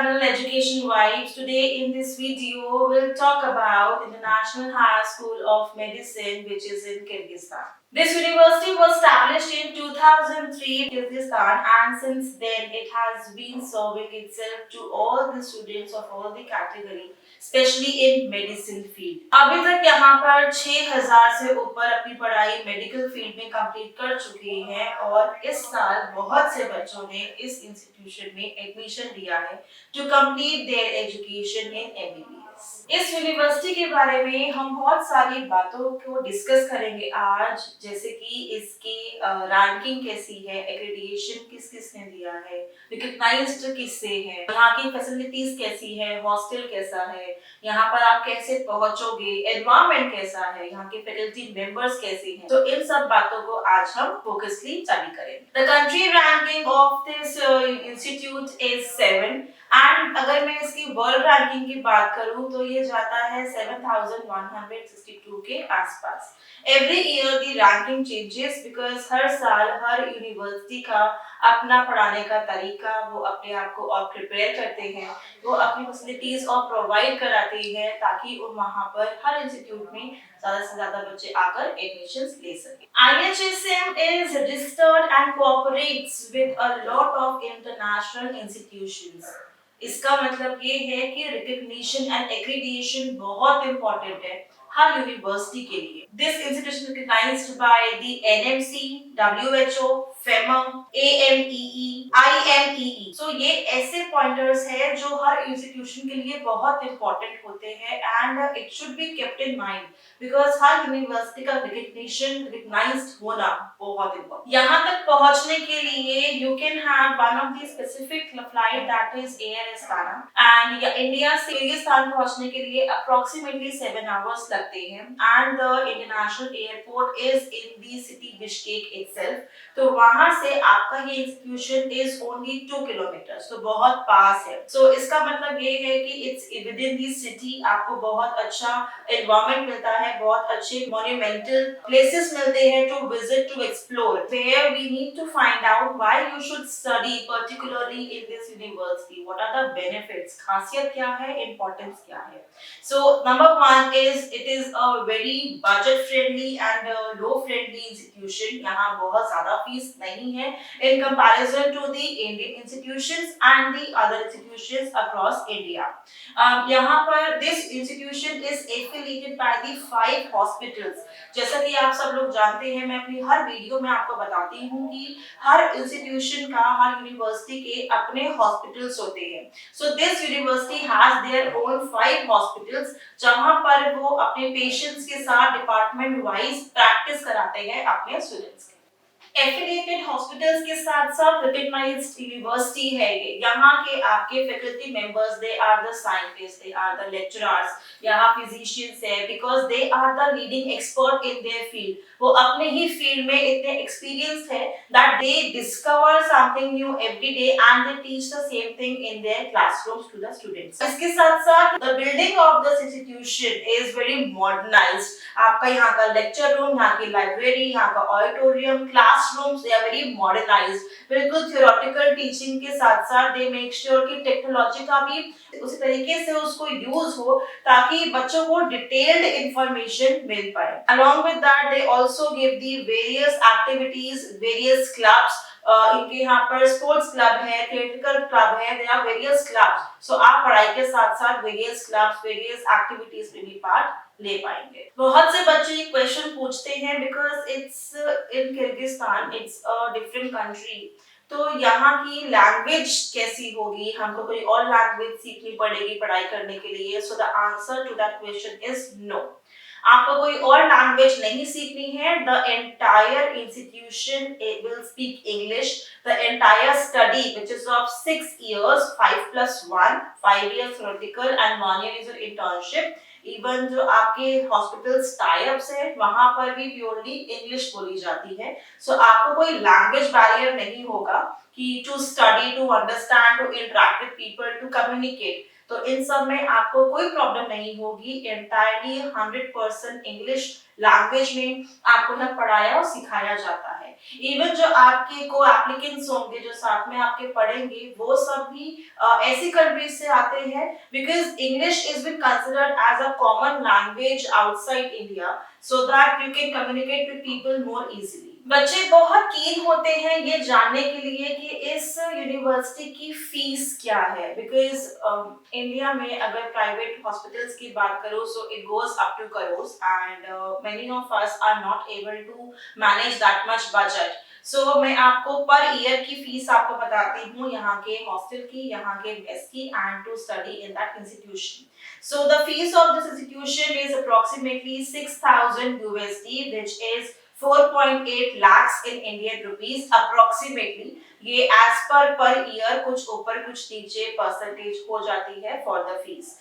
channel Education Vibes. Today in this video we'll talk about International High School of Medicine which is in Kyrgyzstan. This university was established in 2003 in Kyrgyzstan and since then it has been serving itself to all the students of all the category, especially in medicine field. अभी तक यहाँ पर 6000 से ऊपर अपनी पढ़ाई medical field में complete कर चुके हैं और इस साल बहुत से बच्चों ने इस इंस्टीट्यूशन में एडमिशन लिया है to complete their education in MBBS. इस यूनिवर्सिटी के बारे में हम बहुत सारी बातों को डिस्कस करेंगे आज, जैसे कि इसकी रैंकिंग कैसी है, एक्रेडिटेशन किस किस ने दिया है, रिकॉग्नाइज्ड किससे है, यहाँ की फैसिलिटीज कैसी है, हॉस्टल कैसा है, यहाँ पर आप कैसे पहुंचोगे, एनवायरनमेंट कैसा है, यहाँ के फैकल्टी मेंबर्स कैसे हैं, तो इन सब बातों को आज हम फोकसली स्टडी करेंगे। The country ranking of this institute is 7 and अगर मैं इसकी वर्ल्ड रैंकिंग की बात करूं तो ये जाता है 7162 के आसपास। Every year the ranking changes because हर साल हर यूनिवर्सिटी का अपना पढ़ाने का तरीका, वो अपने आप को और प्रिपेयर करते हैं, वो अपनी फैसिलिटीज और प्रोवाइड कराते हैं ताकि वहां पर हर इंस्टीट्यूट में ज्यादा से ज्यादा बच्चे आकर एडमिशंस ले सकें। IHSM is registered and cooperates with a lot of international institutions. इसका मतलब ये है कि रिकॉग्निशन एंड एक्रीडिटेशन बहुत इंपॉर्टेंट है हर यूनिवर्सिटी के लिए। This institution recognised by the NMC, WHO, FEMA, AMEE, IMEE। So ये ऐसे पॉइंटर्स है जो हर इंस्टीट्यूशन के लिए बहुत इंपॉर्टेंट होते हैं and it should be kept in mind because हर यूनिवर्सिटी का रिकॉग्निशन रिकॉग्नाइज्ड होना बहुत इंपॉर्टेंट। यहाँ तक पहुंचने के लिए you can have one of the specific flight that is Air Astana and India से किर्गिस्तान पहुंचने के लिए अप्रोक्सीमेटली 7 आवर्स लगते हैं and the international airport is in the city Bishkek itself. तो वहां से आपका ये इंस्टीट्यूशन इज ओनली 2 किलोमीटर्स, तो बहुत पास है। सो इसका मतलब ये है कि it's with in the city, आपको बहुत अच्छा एनवायरनमेंट मिलता है, बहुत अच्छे मॉन्यूमेंटल प्लेसेस मिलते हैं to visit, to explore. Where we need to find out why you should study particularly in this university, what are the benefits, खासियत क्या है, इंपॉर्टेंस क्या है। So number 1 is it is a very budget friendly and low friendly institution. यहाँ बहुत ज्यादा fees नहीं है in comparison to the Indian institutions and the other institutions across India. यहाँ पर this institution is affiliated by the 5 hospitals. जैसा कि आप सब लोग जानते हैं, मैं अपनी हर वीडियो में आपको बताती हूँ कि हर इंस्टीट्यूशन का, हर यूनिवर्सिटी के अपने हॉस्पिटल्स होते हैं। So this university has their own 5 hospitals जहाँ पर वो अपने पेशेंट्स के साथ डिपार्टमेंट वाइज प्रैक्टिस कराते हैं अपने स्टूडेंट्स। एफिलिएटेड हॉस्पिटल्स के साथ साथ रिकॉग्नाइज्ड यूनिवर्सिटी है ये। यहाँ के आपके faculty members, they are the scientist, they are the lecturers, यहाँ फिजिशियंस है because they are the leading expert in their field. वो अपने ही फील्ड में इतने एक्सपीरियंस है that they discover something new every day and they teach the same thing in their classrooms to the students. इसके साथ साथ the building of this institution is very modernised. आपका यहाँ का लेक्चर रूम, यहाँ की लाइब्रेरी, यहाँ का auditorium, classrooms, they are very modernised. बिल्कुल थ्योरेटिकल टीचिंग के साथ साथ दे मेक श्योर कि टेक्नोलॉजी का भी उसी तरीके से उसको यूज हो ताकि बच्चों को डिटेल्ड इंफॉर्मेशन मिल पाए। Along with that, they also give the various activities, various clubs. इनके यहाँ पर स्पोर्ट्स क्लब है, थिएट्रिकल क्लब है, there are various clubs. So आप पढ़ाई के साथ साथ various clubs, various activities में भी पार्ट ले पाएंगे। बहुत से बच्चे ये क्वेश्चन पूछते हैं because it's in Kyrgyzstan, it's a different country, तो यहाँ की लैंग्वेज कैसी होगी, हमको कोई और लैंग्वेज सीखनी पड़ेगी पढ़ाई करने के लिए। So the answer to that question is no. आपको कोई और लैंग्वेज नहीं सीखनी है। The entire institution will speak English. The entire study which is of 6 years, 5+1, 5 years theoretical and 1 year is an internship। Even जो आपके हॉस्पिटल्स टाई-अप्स है वहां पर भी प्योरली इंग्लिश बोली जाती है। सो आपको कोई लैंग्वेज बैरियर नहीं होगा कि to study, to understand, to interact with people, to communicate. तो इन सब में आपको कोई प्रॉब्लम नहीं होगी। एंटायरली 100% इंग्लिश लैंग्वेज में आपको ना पढ़ाया और सिखाया जाता है। इवन जो आपके को एप्लीकेंट्स होंगे जो साथ में आपके पढ़ेंगे वो सब भी ऐसी कंट्रीज से आते हैं because English is been considered as a common language outside India so that you can communicate with people more easily. बच्चे बहुत कीन होते हैं ये जानने के लिए कि इस यूनिवर्सिटी की फीस क्या है बिकॉज इंडिया में अगर प्राइवेट हॉस्पिटल्स की बात करो so it goes up to crores and many of us are not able to manage that much budget. So मैं आपको पर ईयर की फीस आपको बताती हूँ यहाँ के हॉस्टल की, यहाँ के मेस की and to study in that institution. So the fees of this institution is approximately 6,000 USD, which is 4.8 lakhs in Indian rupees approximately। ये as per year कुछ ऊपर कुछ नीचे परसेंटेज हो जाती है for the fees।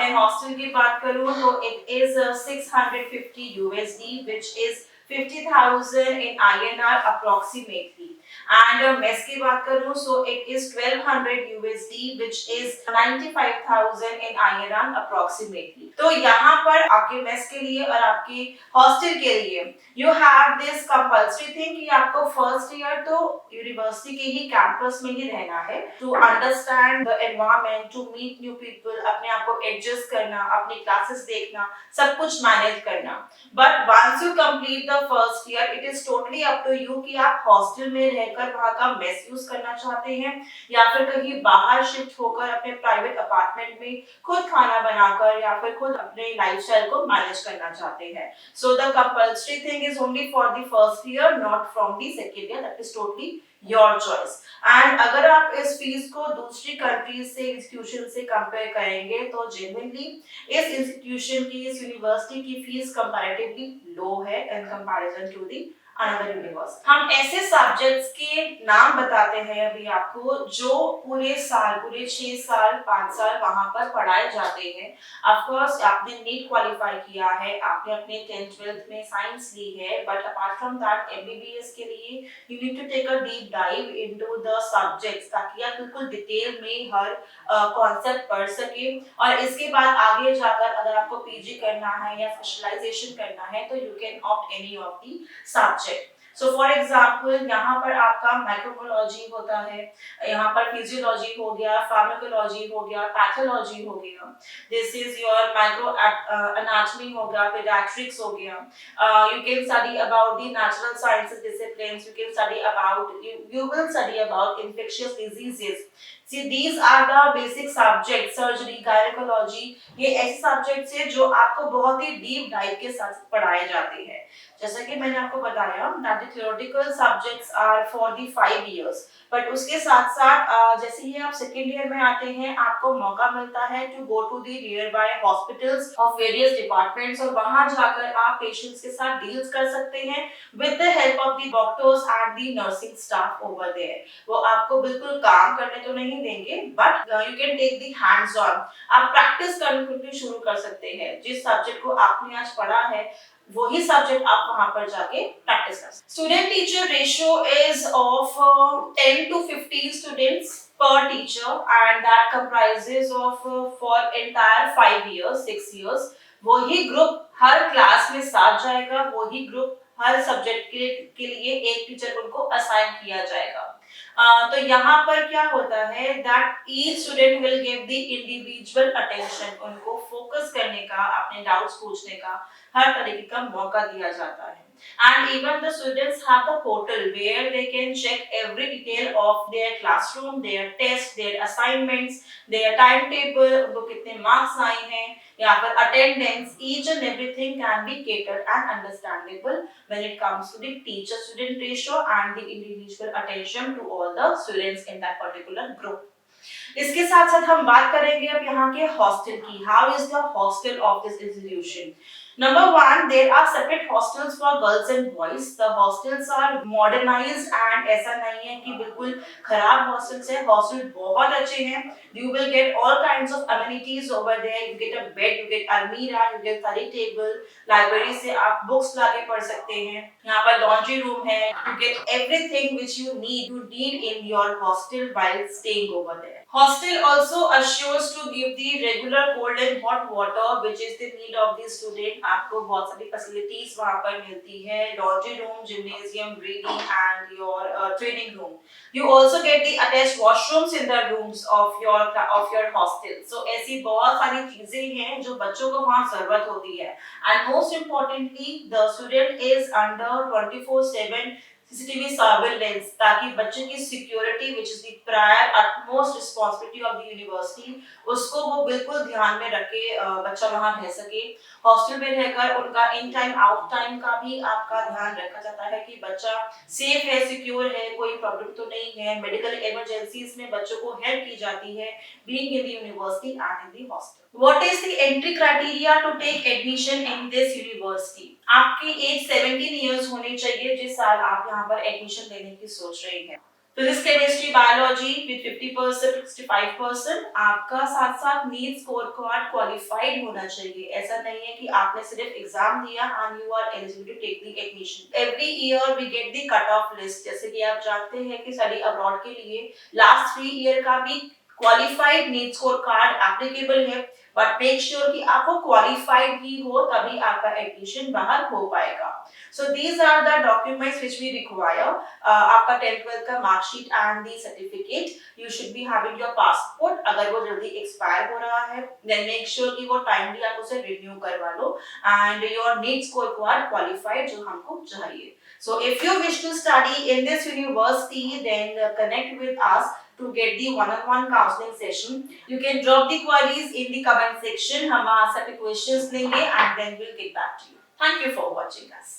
मैं हॉस्टल की बात करूँ तो it is 650 USD, which is 50,000 in INR approximately। And mess की बात करूँ so it is 1200 USD, which is 95,000 in INR approximately। तो यहाँ पर आपके मेस के लिए और आपके हॉस्टल के लिए you have this compulsory thing कि आपको फर्स्ट ईयर तो यूनिवर्सिटी के ही कैंपस में ही रहना है to understand the environment, to meet new people, अपने आप को एडजस्ट करना, अपनी क्लासेस देखना, सब कुछ मैनेज करना। But once you complete the first year, it is totally up to you कि आप हॉस्टल में रहकर वहाँ का मेस यूज करना चाहते हैं या फिर कहीं बाहर शिफ्ट होकर अपने प्राइवेट अपार्टमेंट में खुद खाना बनाकर या फिर खुद अपने लाइफस्टाइल को मैनेज करना चाहते हैं। So the compulsory thing is only for the first year, not from the second year. That is totally your choice। And अगर आप इस फीस को दूसरी कंट्रीज से इंस्टीट्यूशन से कंपेयर करेंगे तो जेन्युइनली इस इंस्टीट्यूशन की, इस यूनिवर्सिटी की फीस कंपैरेटिवली लो है in comparison to the another university. हम ऐसे सब्जेक्ट्स के नाम बताते हैं अभी आपको जो पूरे साल, पूरे 6 साल 5 साल वहां पर पढ़ाए जाते हैं। ऑफ कोर्स आपने नीट क्वालिफाई किया है, आपने अपने 10th 12th में साइंस ली है, but apart from that MBBS के लिए you need to take a deep dive into the subjects ताकि आप बिल्कुल डिटेल में हर कॉन्सेप्ट पढ़ सके। और इसके बाद आगे जाकर अगर आपको पीजी करना है या स्पेशलाइजेशन करना है तो you can opt any of the subject. So for example यहाँ पर आपका माइक्रोबायोलॉजी होता है, यहाँ पर फिजियोलॉजी हो गया, फार्माकोलॉजी हो गया, पैथोलॉजी हो गया, this is your micro anatomy हो गया, पीडियाट्रिक्स हो गया। You can study about the natural sciences disciplines, you can study about, you will study about infectious diseases। See, these are the basic subjects, surgery, gynecology, ये ऐसे subjects हैं जो आपको बहुत ही डीप डाइव के साथ पढ़ाए जाते हैं। जैसा कि मैंने आपको बताया that the theoretical subjects are for the 5 years, but उसके साथ साथ जैसे ही आप सेकेंड ईयर में आते हैं आपको मौका मिलता है to go to the nearby hospitals of various departments और वहां जाकर आप पेशेंट्स के साथ डील्स कर सकते हैं with the help of the doctors and the nursing staff over there. वो आपको बिल्कुल काम करने तो नहीं देंगे but you can take the hands on, आप प्रैक्टिस करने शुरू कर सकते हैं। जिस सब्जेक्ट को आपने आज पढ़ा है वही सब्जेक्ट आप वहां पर जाके प्रैक्टिस कर सकते। Student teacher ratio is of 10 to 15 students per teacher and that comprises of for entire 5 years 6 years। वही ग्रुप हर क्लास में साथ जाएगा, वही ग्रुप हर सब्जेक्ट के लिए एक टीचर उनको असाइन किया जाएगा। तो यहाँ पर क्या होता है that each student will give the individual attention, उनको फोकस करने का, अपने डाउट्स पूछने का हर तरीके का मौका दिया जाता है। And even the students have the portal where they can check every detail of their classroom, their tests, their assignments, their timetable, उनको कितने मार्क्स आए हैं या फिर attendance, each and everything can be catered and understandable when it comes to the teacher-student ratio and the individual attention to all the students in that particular group। इसके साथ साथ हम बात करेंगे अब यहाँ के हॉस्टल की। How is the hostel of this institution? Number one, there are separate hostels for girls and boys. The hostels are modernized and ऐसा नहीं है कि बिल्कुल खराब hostels है, hostel बहुत अच्छे हैं। You will get all kinds of amenities over there. You get a bed, you get almirah, you get study table, library से आप books लाके पढ़ सकते हैं। यहाँ पर laundry room है। You get everything which you need in your hostel while staying over there। Hostel also assures to give the regular cold and hot water, which is the need of the student. आपको बहुत सारी facilities वहाँ पर मिलती है, laundry room, gymnasium, reading and your training room. You also get the attached washrooms in the rooms of your hostel. So ऐसी बहुत सारी चीजें हैं जो बच्चों को वहाँ जरूरत होती है. And most importantly, the student is under 24/7 CCTV surveillance ताकि बच्चे की security which is the prior utmost responsibility of the university उसको वो बिल्कुल ध्यान में रख के बच्चा वहाँ रह सके. हॉस्टल में रहकर उनका इन टाइम आउट टाइम का भी आपका ध्यान रखा जाता है कि बच्चा सेफ है, सिक्योर है, कोई प्रॉब्लम तो नहीं है. मेडिकल इमरजेंसीज में बच्चों को हेल्प की जाती है being in the university and in the hostel. What is the entry criteria to take admission in this university? आपकी एज 17 इयर्स होनी चाहिए जिस साल आप यहाँ पर एडमिशन लेने की सोच रहे हैं. Physics, chemistry, biology with 50% 65%. आपका साथ साथ नीट स्कोर कार्ड क्वालिफाइड होना चाहिए. ऐसा नहीं है कि आपने सिर्फ एग्जाम दिया and you are eligible to take the admission. Every year we get the cut off list. जैसे कि आप जानते हैं कि स्टडी अब्रॉड के लिए लास्ट 3 ईयर का भी qualified NEET score card applicable है, बट मेक श्योर कि आपको क्वालिफाइड भी हो तभी आपका एडमिशन बाहर हो पाएगा. So these are the documents which we require. आपका 10th-12th का marksheet and the certificate. You should be having your passport. अगर वो जल्दी एक्सपायर हो रहा है देन मेक श्योर कि वो टाइमली आप उसे रिन्यू करवा लो. And your NEET score card qualified जो हमको चाहिए. So if you wish to study in this university, then connect with us to get the one-on-one counseling session. You can drop the queries in the comment section. हम वहाँ से आपके questions लेंगे and then we'll get back to you. Thank you for watching us.